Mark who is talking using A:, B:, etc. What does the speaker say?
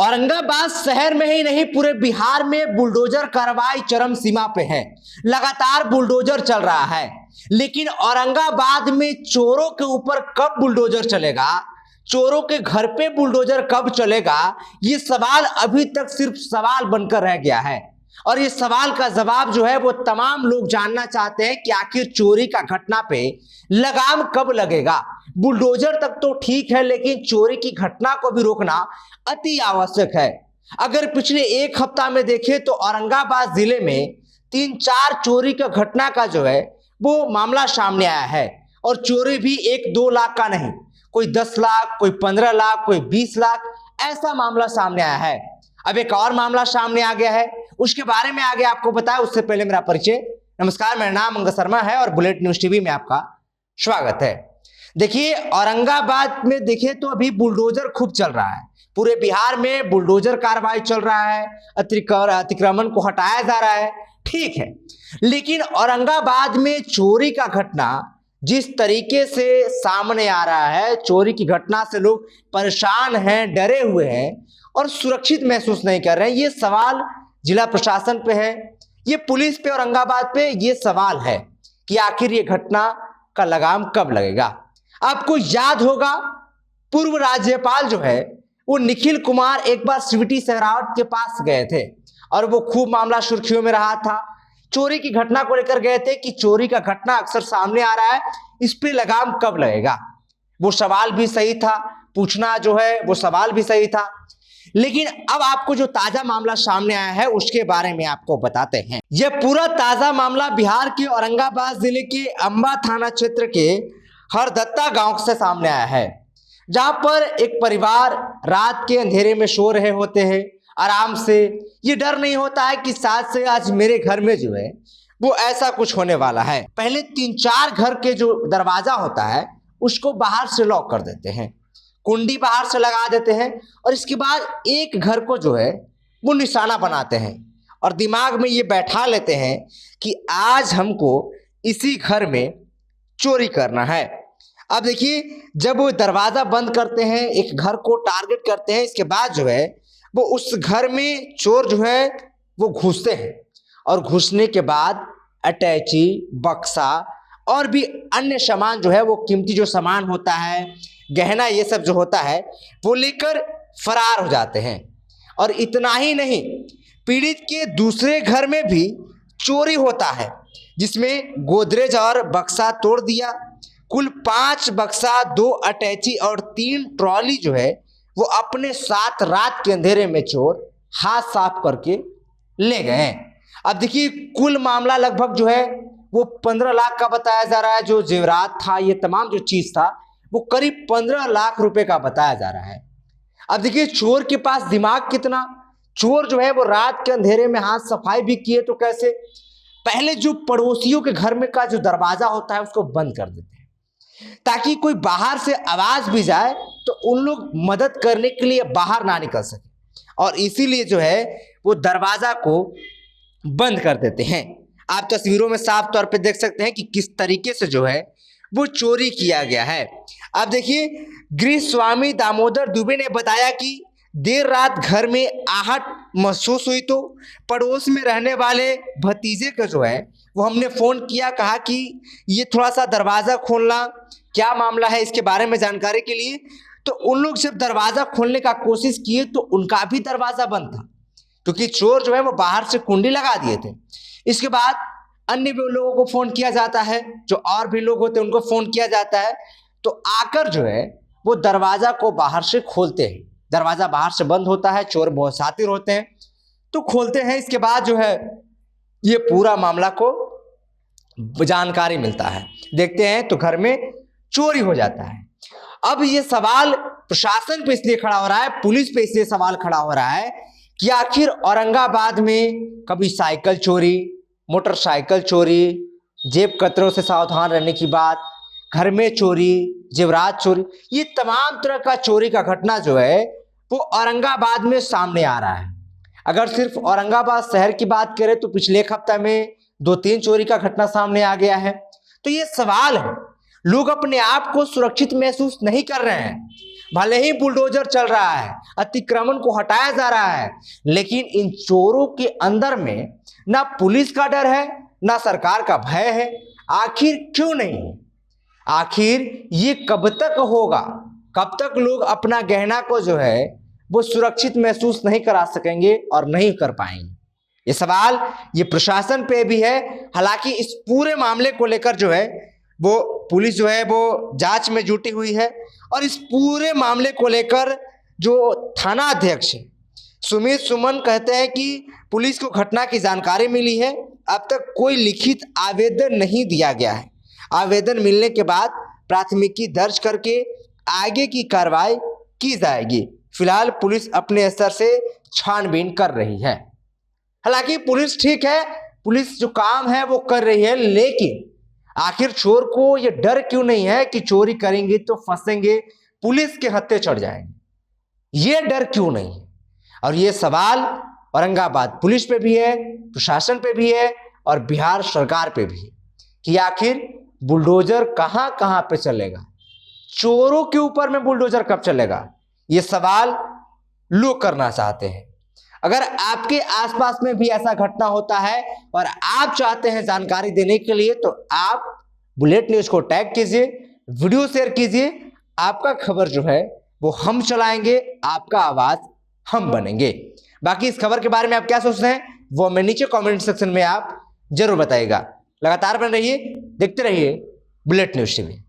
A: औरंगाबाद शहर में ही नहीं पूरे बिहार में बुलडोजर कार्रवाई चरम सीमा पे है। लगातार बुलडोजर चल रहा है, लेकिन औरंगाबाद में चोरों के ऊपर कब बुलडोजर चलेगा, चोरों के घर पे बुलडोजर कब चलेगा, ये सवाल अभी तक सिर्फ सवाल बनकर रह गया है। और ये सवाल का जवाब जो है वो तमाम लोग जानना चाहते हैं कि आखिर चोरी का घटना पे लगाम कब लगेगा। बुलडोजर तक तो ठीक है, लेकिन चोरी की घटना को भी रोकना अति आवश्यक है। अगर पिछले एक हफ्ता में देखें तो औरंगाबाद जिले में 3-4 चोरी का घटना का जो है वो मामला सामने आया है। और चोरी भी 1-2 लाख का नहीं, कोई 10 लाख, कोई 15 लाख, कोई 20 लाख, ऐसा मामला सामने आया है। अब एक और मामला सामने आ गया है, उसके बारे में आगे आपको बताया। उससे पहले मेरा परिचय। नमस्कार, मेरा नाम अंगद शर्मा है और बुलेट न्यूज टीवी में आपका स्वागत है। देखिए, औरंगाबाद में देखें तो अभी बुलडोजर खूब चल रहा है। पूरे बिहार में बुलडोजर कार्रवाई चल रहा है, अतिक्रमण को हटाया जा रहा है, ठीक है। लेकिन औरंगाबाद में चोरी का घटना जिस तरीके से सामने आ रहा है, चोरी की घटना से लोग परेशान हैं, डरे हुए हैं और सुरक्षित महसूस नहीं कर रहे हैं। ये सवाल जिला प्रशासन पे है, ये पुलिस पे, औरंगाबाद पे ये सवाल है कि आखिर ये घटना का लगाम कब लगेगा। आपको याद होगा, पूर्व राज्यपाल जो है वो निखिल कुमार एक बार सीवीटी सहरावत के पास गए थे और वो खूब मामला सुर्खियों में रहा था। चोरी की घटना को लेकर गए थे कि चोरी का घटना अक्सर सामने आ रहा है, इस पे लगाम कब लगेगा। वो सवाल भी सही था, पूछना जो है वो सवाल भी सही था। लेकिन अब आपको जो ताजा मामला सामने आया है उसके बारे में आपको बताते हैं। यह पूरा ताजा मामला बिहार के औरंगाबाद जिले के अंबा थाना क्षेत्र के हरदत्ता गांव से सामने आया है, जहां पर एक परिवार रात के अंधेरे में सो रहे होते हैं आराम से। ये डर नहीं होता है कि साथ से आज मेरे घर में जो है वो ऐसा कुछ होने वाला है। पहले 3-4 घर के जो दरवाजा होता है उसको बाहर से लॉक कर देते हैं, कुंडी बाहर से लगा देते हैं और इसके बाद एक घर को जो है वो निशाना बनाते हैं और दिमाग में ये बैठा लेते हैं कि आज हमको इसी घर में चोरी करना है। अब देखिए, जब वो दरवाजा बंद करते हैं, एक घर को टारगेट करते हैं, इसके बाद जो है वो उस घर में चोर जो है वो घुसते हैं और घुसने के बाद अटैची, बक्सा और भी अन्य सामान जो है वो कीमती जो सामान होता है, गहना, ये सब जो होता है वो लेकर फरार हो जाते हैं। और इतना ही नहीं, पीड़ित के दूसरे घर में भी चोरी होता है, जिसमें गोदरेज और बक्सा तोड़ दिया। कुल 5 बक्सा, 2 अटैची और 3 ट्रॉली जो है वो अपने साथ रात के अंधेरे में चोर हाथ साफ करके ले गए। अब देखिए, कुल मामला लगभग जो है वो 15 लाख का बताया जा रहा है। जो जेवरात था, ये तमाम जो चीज था वो करीब 15 लाख रुपए का बताया जा रहा है। अब देखिए, चोर के पास दिमाग कितना। चोर जो है वो रात के अंधेरे में हाथ सफाई भी किए तो कैसे, पहले जो पड़ोसियों के घर में का जो दरवाजा होता है उसको बंद कर देते हैं, ताकि कोई बाहर से आवाज भी जाए तो उन लोग मदद करने के लिए बाहर ना निकल सके, और इसीलिए जो है वो दरवाजा को बंद कर देते हैं। आप तस्वीरों में साफ तौर पे देख सकते हैं कि किस तरीके से जो है वो चोरी किया गया है। अब देखिए, गृह स्वामी दामोदर दुबे ने बताया कि देर रात घर में आहट महसूस हुई तो पड़ोस में रहने वाले भतीजे का जो है वो हमने फ़ोन किया, कहा कि ये थोड़ा सा दरवाज़ा खोलना, क्या मामला है इसके बारे में जानकारी के लिए। तो उन लोग जब दरवाज़ा खोलने का कोशिश किए तो उनका भी दरवाज़ा बंद था, क्योंकि चोर जो है वो बाहर से कुंडी लगा दिए थे। इसके बाद अन्य भी लोगों को फ़ोन किया जाता है, जो और भी लोग होते हैं उनको फ़ोन किया जाता है, तो आकर जो है वो दरवाज़ा को बाहर से खोलते हैं। दरवाज़ा बाहर से बंद होता है, चोर बहुत शातिर होते हैं तो खोलते हैं। इसके बाद जो है ये पूरा मामला को जानकारी मिलता है, देखते हैं तो घर में चोरी हो जाता है। अब ये सवाल प्रशासन पे इसलिए खड़ा हो रहा है, पुलिस पे इसलिए सवाल खड़ा हो रहा है कि आखिर औरंगाबाद में कभी साइकिल चोरी, मोटरसाइकिल चोरी, जेब कतरों से सावधान रहने की बात, घर में चोरी, जेवरात चोरी, ये तमाम तरह का चोरी का घटना जो है वो औरंगाबाद में सामने आ रहा है। अगर सिर्फ औरंगाबाद शहर की बात करें तो पिछले एक हफ्ता में 2-3 चोरी का घटना सामने आ गया है। तो ये सवाल है, लोग अपने आप को सुरक्षित महसूस नहीं कर रहे हैं। भले ही बुलडोजर चल रहा है, अतिक्रमण को हटाया जा रहा है, लेकिन इन चोरों के अंदर में ना पुलिस का डर है ना सरकार का भय है। आखिर क्यों नहीं? आखिर ये कब तक होगा? कब तक लोग अपना गहना को जो है वो सुरक्षित महसूस नहीं करा सकेंगे और नहीं कर पाएंगे? ये सवाल ये प्रशासन पे भी है। हालांकि इस पूरे मामले को लेकर जो है वो पुलिस जो है वो जांच में जुटी हुई है और इस पूरे मामले को लेकर जो थाना अध्यक्ष है सुमित सुमन कहते हैं कि पुलिस को घटना की जानकारी मिली है, अब तक कोई लिखित आवेदन नहीं दिया गया है। आवेदन मिलने के बाद प्राथमिकी दर्ज करके आगे की कार्रवाई की जाएगी। फिलहाल पुलिस अपने स्तर से छानबीन कर रही है। हालांकि पुलिस ठीक है, पुलिस जो काम है वो कर रही है, लेकिन आखिर चोर को ये डर क्यों नहीं है कि चोरी करेंगे तो फंसेंगे, पुलिस के हत्थे चढ़ जाएंगे? ये डर क्यों नहीं है? और ये सवाल औरंगाबाद पुलिस पे भी है, प्रशासन पे भी है और बिहार सरकार पे भी है कि आखिर बुलडोजर कहां कहां पे चलेगा, चोरों के ऊपर में बुलडोजर कब चलेगा? ये सवाल लोग करना चाहते हैं। अगर आपके आसपास में भी ऐसा घटना होता है और आप चाहते हैं जानकारी देने के लिए, तो आप बुलेट न्यूज को टैग कीजिए, वीडियो शेयर कीजिए। आपका खबर जो है वो हम चलाएंगे, आपका आवाज हम बनेंगे। बाकी इस खबर के बारे में आप क्या सोचते हैं वो हमें नीचे कमेंट सेक्शन में आप जरूर बताइएगा। लगातार बने रहिए, देखते रहिए बुलेट न्यूज टीवी।